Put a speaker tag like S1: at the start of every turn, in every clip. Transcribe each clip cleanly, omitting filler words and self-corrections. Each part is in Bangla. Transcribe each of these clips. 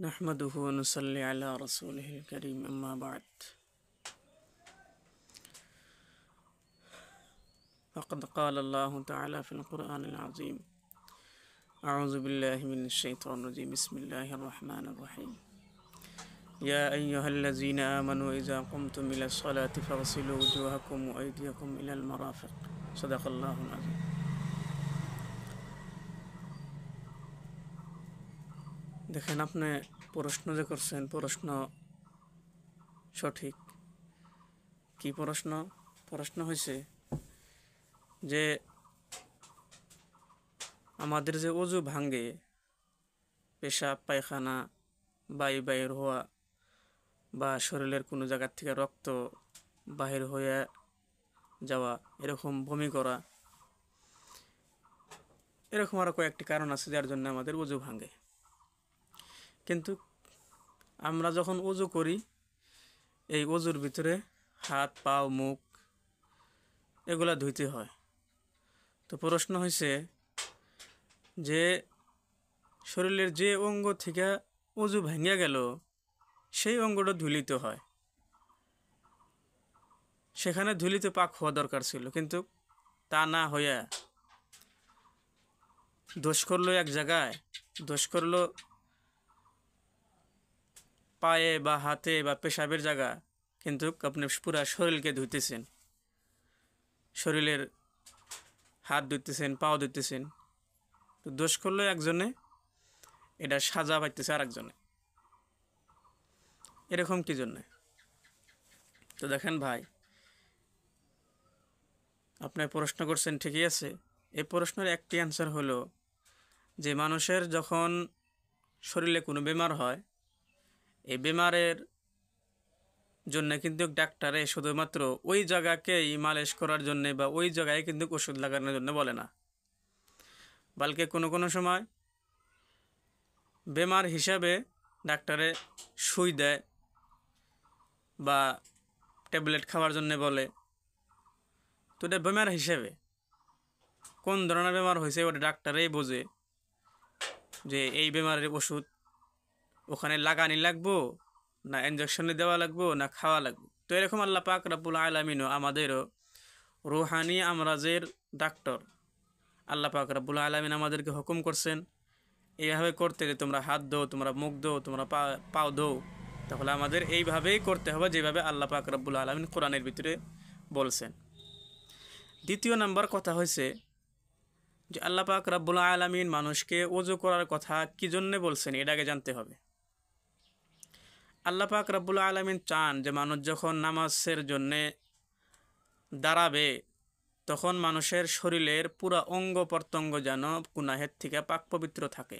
S1: نحمده ونصلي على رسوله الكريم أما بعد فقد قال الله تعالى في القرآن العظيم أعوذ بالله من الشيطان الرجيم بسم الله الرحمن الرحيم يا أيها الذين آمنوا إذا قمتم إلى الصلاة فاغسلوا وجوهكم وأيديكم إلى المرافق صدق الله العظيم দেখেন আপনি প্রশ্ন যে করছেন প্রশ্ন সঠিক কি প্রশ্ন হয়েছে যে আমাদের যে ওযু ভাঙে পেশাব পায়খানা বাইর হওয়া বা শরীরের কোনো জায়গা থেকে রক্ত বাহির হয়ে যাওয়া এরকম বমি করা এরকম আরো কয়েকটি কারণ আছে যার জন্য আমাদের ওযু ভাঙে কিন্তু আমরা যখন ওযু করি এই ওযুর ভিতরে হাত পা মুখ এগুলা ধুইতে হয় তো প্রশ্ন হইছে যে শরীরের যে অঙ্গ থেকে ওযু ভেঙে গেল সেই অঙ্গটা ধুলিতে হয় সেখানে ধুলিতে পাক হওয়া দরকার ছিল কিন্তু তা না হইয়া দোষ করলো এক জায়গায় দোষ করলো পায়ে বা হাতে বা পেশাবের জায়গা কিন্তু আপনি পুরা শরীরকে ধুইতেছেন শরীরের হাত ধুইতেছেন পাও ধুইতেছেন তো দোষ করলো একজনে এটা সাজা পাইতেছে আরেকজনে এরকম কি জন্য তো দেখেন ভাই আপনি প্রশ্ন করছেন ঠিকই আছে এই প্রশ্নের একটি অ্যান্সার হলো যে মানুষের যখন শরীরে কোনো বেমার হয় এই বেমারের জন্য কিন্তু ডাক্তারে শুধুমাত্র ওই জায়গাকেই মালিশ করার জন্য বা ওই জায়গায় কিন্তু ওষুধ লাগানোর জন্য বলে না বলকে কোনো সময় বেমার হিসাবে ডাক্তারে সুই দেয় বা ট্যাবলেট খাওয়ার জন্য বলে তো এটা বেমার হিসেবে কোন ধরনের বেমার হয়েছে ওটা ডাক্তারেই বোঝে যে এই বেমারের ওষুধ ওখানে লাগানি লাগবো না ইনজেকশনে দেওয়া লাগবো না খাওয়া লাগবে তো এরকম আল্লাহ পাক রব্বুল আলামিনও আমাদেরও রুহানি আমরাজের ডাক্তার আল্লাহ পাক রব্বুল আলামিন আমাদেরকে হুকুম করছেন এইভাবে করতে যে তোমরা হাত ধো তোমরা মুখ ধো তোমরা পাও ধো তাহলে আমাদের এইভাবেই করতে হবে যেভাবে আল্লাহ পাক রব্বুল আলামিন কোরআনের ভিতরে বলছেন দ্বিতীয় নাম্বার কথা হয়েছে যে আল্লাহ পাক রব্বুল আলামিন মানুষকে ওযু করার কথা কি জন্য বলছেন এটা আগে জানতে হবে আল্লাহ পাক রব্বুল আলামিন চান যে মানুষ যখন নামাজের জন্যে দাঁড়াবে তখন মানুষের শরীরের পুরা অঙ্গ প্রত্যঙ্গ যেন গুনাহের থেকে পাক পবিত্র থাকে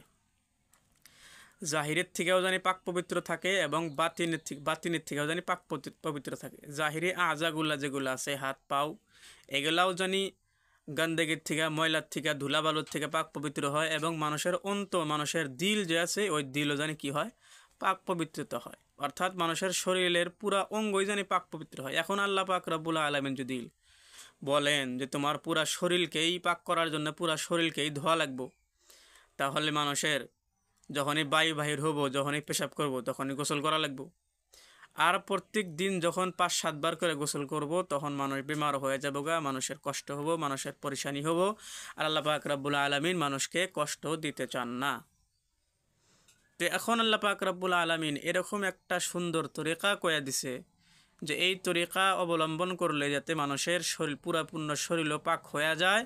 S1: জাহিরের থেকেও জানি পাক পবিত্র থাকে এবং বাতিনের থেকেও জানি পাক পবিত্র থাকে জাহিরি আজাগুলা যেগুলো আছে হাত পাও এগুলাও জানি গন্দেগির থেকে ময়লার থেকে ধুলাবালুর থেকে পাক পবিত্র হয় এবং মানুষের দিল যে আছে ওই দিলও জানি কি হয় পাক পবিত্রতা হয় অর্থাৎ মানুষের শরীরের পুরা অঙ্গই জানি পাক পবিত্র হয় এখন আল্লাহ পাক রব্বুল আলামিন যদি বলেন যে তোমার পুরা শরীরকেই পাক করার জন্য পুরা শরীরকেই ধোয়া লাগবো তাহলে মানুষের যখনই বাহির হবো যখনই পেশাব করব তখনই গোসল করা লাগবো আর প্রত্যেক দিন যখন 5-7 বার করে গোসল করব তখন মানুষ বেমার হয়ে যাবো মানুষের কষ্ট হবো মানুষের পরেশানি হবো আর আল্লাহ পাক রব্বুল আলামিন মানুষকে কষ্ট দিতে চান না তো এখন আল্লাহ পাক রব্বুল আলামিন এরকম একটা সুন্দর তরিকা কয়া দিছে যে এই তরিকা অবলম্বন করলে যাতে মানুষের শরীর পুরাপূর্ণ শরীরও পাক হয়ে যায়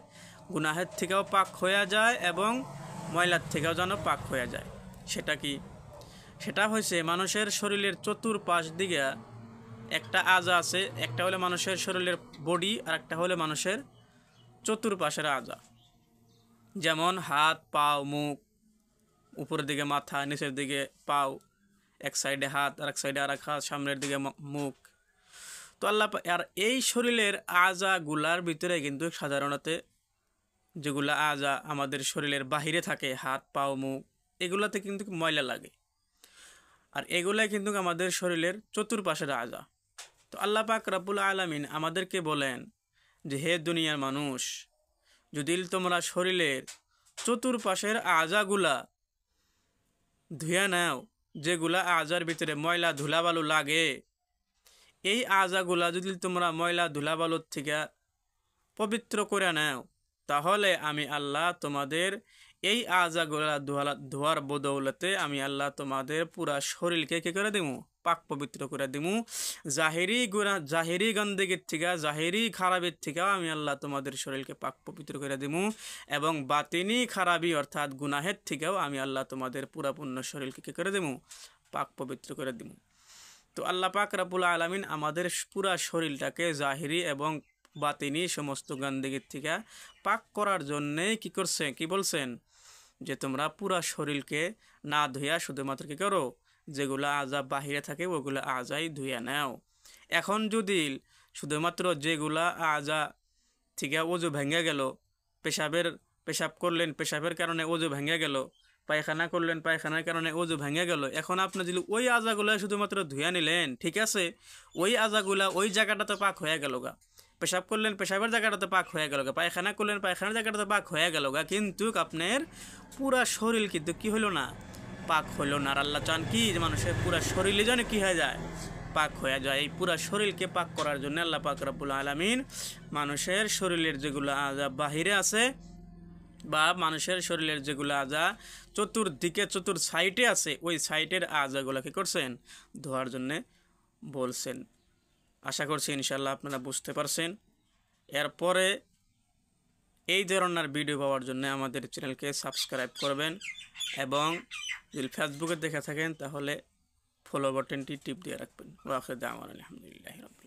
S1: গুনাহের থেকেও পাক হয়ে যায় এবং ময়লার থেকেও যেন পাক হয়ে যায় সেটা কি সেটা হয়েছে মানুষের শরীরের চতুর্পাশ দিকে একটা আজা আছে একটা হলো মানুষের শরীরের বডি আর একটা হলো মানুষের চতুর্পাশের আজা যেমন হাত পাও মুখ উপরের দিকে মাথা নিচের দিকে পাও এক সাইডে হাত আর এক সাইডে আর এক হাত সামনের দিকে মুখ তো আল্লাহ আর এই শরীরের আজাগুলার ভিতরে কিন্তু সাধারণত যেগুলা আজা আমাদের শরীরের বাহিরে থাকে হাত পাও মুখ এগুলাতে কিন্তু ময়লা লাগে আর এগুলাই কিন্তু আমাদের শরীরের চতুর্পাশের আজা তো আল্লাহ পাক রব্বুল আলামিন আমাদেরকে বলেন যে হে দুনিয়ার মানুষ যদি তোমরা শরীরের চতুর্পাশের আজাগুলা ধুয়ে নাও যেগুলা আজার ভিতরে ময়লা ধুলাবালু লাগে, এই আজাগুলা যদি তোমরা ময়লা ধুলাবালুর থেকে পবিত্র করে নাও, তাহলে আমি আল্লাহ তোমাদের এই আজাগুলা ধোয়ার বদৌলতে আমি আল্লাহ তোমাদের পুরা শরীরকে কি করে দিমু? পাক পবিত্র করে দিমু। জাহেরি গন্দেগির থেকে, জাহেরি খারাপের থেকেও আমি আল্লাহ তোমাদের শরীরকে পাক পবিত্র করে দিমু, এবং বাতিনি খারাপি অর্থাৎ গুনাহের থেকেও আমি আল্লাহ তোমাদের পুরাপূর্ণ শরীরকে কি করে দিমু? পাক পবিত্র করে দিমু। তো আল্লাহ পাক রব্বুল আলামিন আমাদের পুরা শরীরটাকে জাহিরি এবং বাতিনি সমস্ত গন্দেগির থেকে পাক করার জন্যে কি করছে, কি বলছেন? যে তোমরা পুরা শরীরকে না ধুইয়া শুধুমাত্র কি করো? যেগুলা আজা বাহিরে থাকে ওগুলো আজাই ধুইয়া নাও। এখন যদি শুধুমাত্র যেগুলা আজা থেকে ওজু ভেঙে গেল, পেশাব করলেন, পেশাবের কারণে ওজু ভেঙে গেল, পায়খানা করলেন, পায়খানার কারণে ওজু ভেঙে গেল, এখন আপনি যদি ওই আজাগুলা শুধুমাত্র ধুইয়া নিলেন, ঠিক আছে, ওই আজাগুলা ওই জায়গাটাতে পাক হয়ে গেল গা। পেশাব করলেন, পেশাবের জায়গাটাতে পাক হয়ে গেল গা। পায়খানা করলেন, পায়খানার জায়গাটাতে পাক হয়ে গেল গা। কিন্তু আপনার পুরা শরীর কিন্তু কি হলো না? পাক হলো না। আর আল্লাহ চান কি? যে মানুষের পুরা শরীরে যেন কি হয়ে যায়? পাক হয়ে যায়। এই পুরা শরীরকে পাক করার জন্য আল্লাহ পাক রব্বুল আলামিন মানুষের শরীরের যেগুলো আজা বাহিরে আছে, বা মানুষের শরীরের যেগুলো আজা চতুর্দিকে সাইডে আছে, ওই সাইডের আজাগুলো কি করছেন? ধোয়ার জন্যে বলছেন। আশা করছি ইনশাল্লাহ আপনারা বুঝতে পারছেন। এরপরে এই ধরনের ভিডিও পাওয়ার জন্য আমাদের চ্যানেলকে সাবস্ক্রাইব করবেন, এবং যদি ফেসবুকে দেখে থাকেন তাহলে ফলো বাটনটি টিপ দিয়ে রাখবেন। ওয়া আখিরু দাওয়ানা আলহামদুলিল্লাহি রাব্বিল আলামিন।